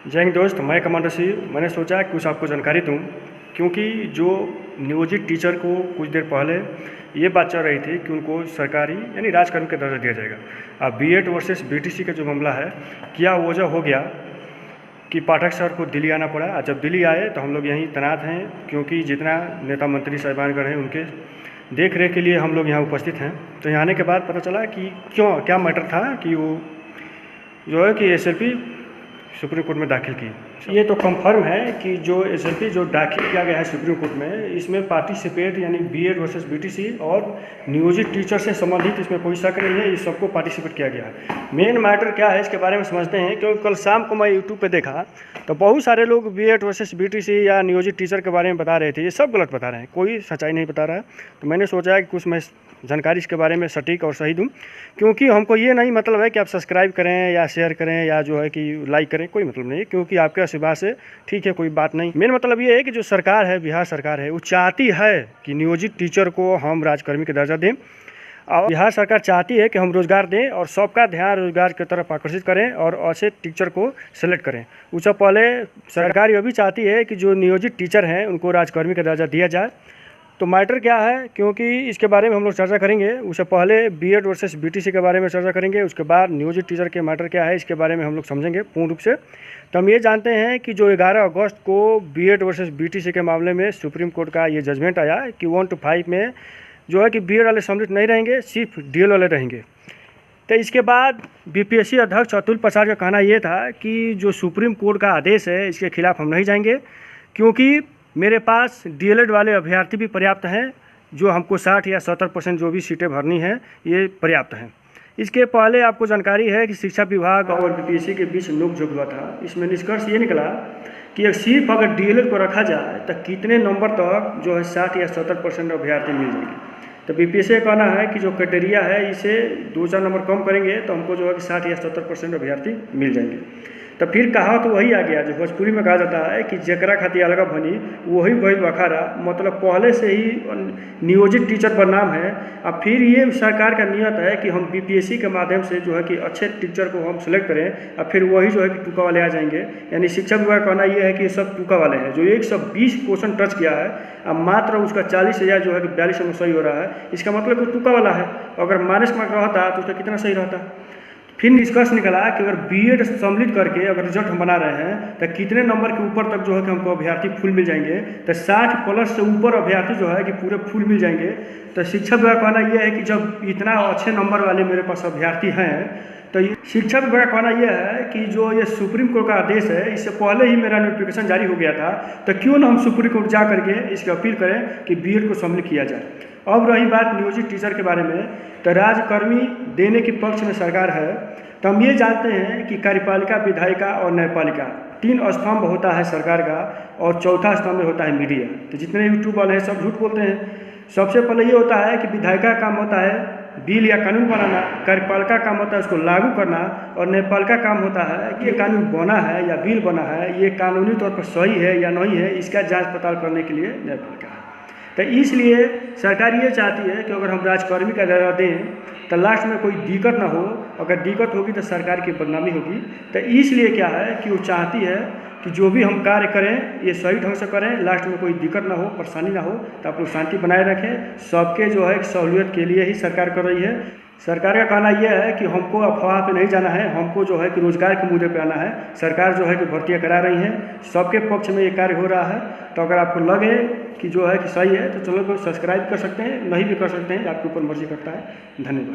जय हिंद दोस्त, मैं कमांडर सिंह। मैंने सोचा कुछ आपको जानकारी दूं, क्योंकि जो नियोजित टीचर को कुछ देर पहले ये बात चल रही थी कि उनको सरकारी यानी राजकर्मी का दर्जा दिया जाएगा। अब बीएड वर्सेस बीटीसी का जो मामला है, क्या वजह हो गया कि पाठक सर को दिल्ली आना पड़ा। जब दिल्ली आए तो हम लोग यहीं तैनात हैं, क्योंकि जितना नेता मंत्री साहिबानगढ़ हैं उनके देख रेख के लिए हम लोग यहाँ उपस्थित हैं। तो यहाँ आने के बाद पता चला कि क्या मैटर था कि वो जो है कि एसएलपी सुप्रीम कोर्ट में दाखिल की। ये तो कंफर्म है कि जो एसएलपी जो दाखिल किया गया है सुप्रीम कोर्ट में, इसमें पार्टिसिपेट यानी बीएड वर्सेस बीटीसी और नियोजित टीचर से संबंधित इसमें कोई शक नहीं है। इस सबको पार्टिसिपेट किया गया है। मेन मैटर क्या है इसके बारे में समझते हैं, क्योंकि कल शाम को मैं यूट्यूब पे देखा तो बहुत सारे लोग बीएड वर्सेस बीटीसी या नियोजित टीचर के बारे में बता रहे थे। ये सब गलत बता रहे हैं, कोई सच्चाई नहीं बता रहा है। तो मैंने सोचा कि कुछ मैं जानकारी इसके बारे में सटीक और सही दूं, क्योंकि हमको ये नहीं मतलब है कि आप सब्सक्राइब करें या शेयर करें या जो है कि लाइक करें, कोई मतलब नहीं, क्योंकि आपके आशीर्वाद से ठीक है, कोई बात नहीं। मेन मतलब ये है कि जो सरकार है, बिहार सरकार है, वो चाहती है कि नियोजित टीचर को हम राजकर्मी का दर्जा दें, और बिहार सरकार चाहती है कि हम रोजगार दें और सबका ध्यान रोजगार की तरफ आकर्षित करें और ऐसे टीचर को सेलेक्ट करें। उससे पहले सरकार ये भी चाहती है कि जो नियोजित टीचर हैं उनको राजकर्मी का दर्जा दिया जाए। तो मैटर क्या है, क्योंकि इसके बारे में हम लोग चर्चा करेंगे। उससे पहले बीएड वर्सेस बीटीसी के बारे में चर्चा करेंगे, उसके बाद नियोजित टीचर के मैटर क्या है इसके बारे में हम लोग समझेंगे पूर्ण रूप से। तो हम ये जानते हैं कि जो 11 अगस्त को बीएड वर्सेस बीटीसी के मामले में सुप्रीम कोर्ट का ये जजमेंट आया कि 1 to 5 में जो है कि बीएड वाले सम्मिलित नहीं रहेंगे, सिर्फ डीएल वाले रहेंगे। तो इसके बाद बीपीएससी अध्यक्ष अतुल प्रसाद का कहना ये था कि जो सुप्रीम कोर्ट का आदेश है इसके खिलाफ हम नहीं जाएंगे, क्योंकि मेरे पास डीएलएड वाले अभ्यर्थी भी पर्याप्त हैं। जो हमको 60 या 70% जो भी सीटें भरनी हैं ये पर्याप्त हैं। इसके पहले आपको जानकारी है कि शिक्षा विभाग और बीपीएससी के बीच नोक-झोंक हुआ था। इसमें निष्कर्ष ये निकला कि सिर्फ अगर डीएलएड को रखा जाए तो कितने नंबर तक जो है 60 या 70% अभ्यर्थी मिल जाएंगे। तो बीपीएससी का कहना है कि जो क्राइटेरिया है इसे 2-4 नंबर कम करेंगे तो हमको जो है कि 60 या 70% अभ्यर्थी मिल जाएंगे। तो फिर कहा तो वही आ गया जो भोजपुरी में कहा जाता है कि जकरा खातिर अलगा बनी वही भइल बखारा। मतलब पहले से ही नियोजित टीचर पर नाम है। अब फिर ये सरकार का नियत है कि हम बीपीएससी के माध्यम से जो है कि अच्छे टीचर को हम सेलेक्ट करें, अब फिर वही जो है कि टूका वाले आ जाएंगे। यानी शिक्षा विभाग का कहना ये है कि ये सब टूका वाले हैं। जो 120 क्वेश्चन टच किया है, अब मात्र उसका 40,000 जो है कि 42 में सही हो रहा है। इसका मतलब कि टूका वाला है। अगर माइनस मार्क रहता तो उसका कितना सही रहता। फिर निष्कर्ष निकला कि अगर बीएड सम्मिलित करके अगर रिजल्ट हम बना रहे हैं तो कितने नंबर के ऊपर तक जो है कि हमको अभ्यर्थी फुल मिल जाएंगे। तो 60+ से ऊपर अभ्यर्थी जो है कि पूरे फुल मिल जाएंगे। तो शिक्षा विभाग का कहना यह है कि जब इतना अच्छे नंबर वाले मेरे पास अभ्यर्थी हैं, तो शिक्षा विभाग का कहना यह है कि जो ये सुप्रीम कोर्ट का आदेश है, इससे पहले ही मेरा नोटिफिकेशन जारी हो गया था, तो क्यों ना हम सुप्रीम कोर्ट जा करके इसकी अपील करें कि बीएड को सम्मिलित किया जाए। अब रही बात नियोजित टीचर के बारे में, तो राजकर्मी देने के पक्ष में सरकार है। तो हम ये जानते हैं कि कार्यपालिका, विधायिका और न्यायपालिका 3 स्तंभ होता है सरकार का, और चौथा स्तंभ होता है मीडिया। तो जितने यूट्यूब वाले हैं सब झूठ बोलते हैं। सबसे पहले ये होता है कि विधायिका का काम होता है बिल या कानून बनाना, कार्यपालिका काम होता है उसको लागू करना, और न्यायपालिका काम होता है कि ये कानून बना है या बिल बना है, ये कानूनी तौर पर सही है या नहीं है, इसका जांच पड़ताल करने के लिए न्यायपालिका है। तो इसलिए सरकार ये चाहती है कि अगर हम राजकर्मी का दर्जा दें तो लास्ट में कोई दिक्कत ना हो। अगर दिक्कत होगी तो सरकार की बदनामी होगी। तो इसलिए क्या है कि वो चाहती है कि जो भी हम कार्य करें ये सही ढंग से करें, लास्ट में कोई दिक्कत ना हो, परेशानी ना हो। तो आप लोग शांति बनाए रखें। सबके जो है सहूलियत के लिए ही सरकार कर रही है। सरकार का कहना यह है कि हमको अफवाह पे नहीं जाना है, हमको जो है कि रोजगार के मुद्दे पे आना है। सरकार जो है कि भर्तियाँ करा रही हैं, सबके पक्ष में ये कार्य हो रहा है। तो अगर आपको लगे कि जो है कि सही है तो चलो कोई सब्सक्राइब कर सकते हैं, नहीं भी कर सकते हैं, आपके ऊपर मर्जी करता है। धन्यवाद।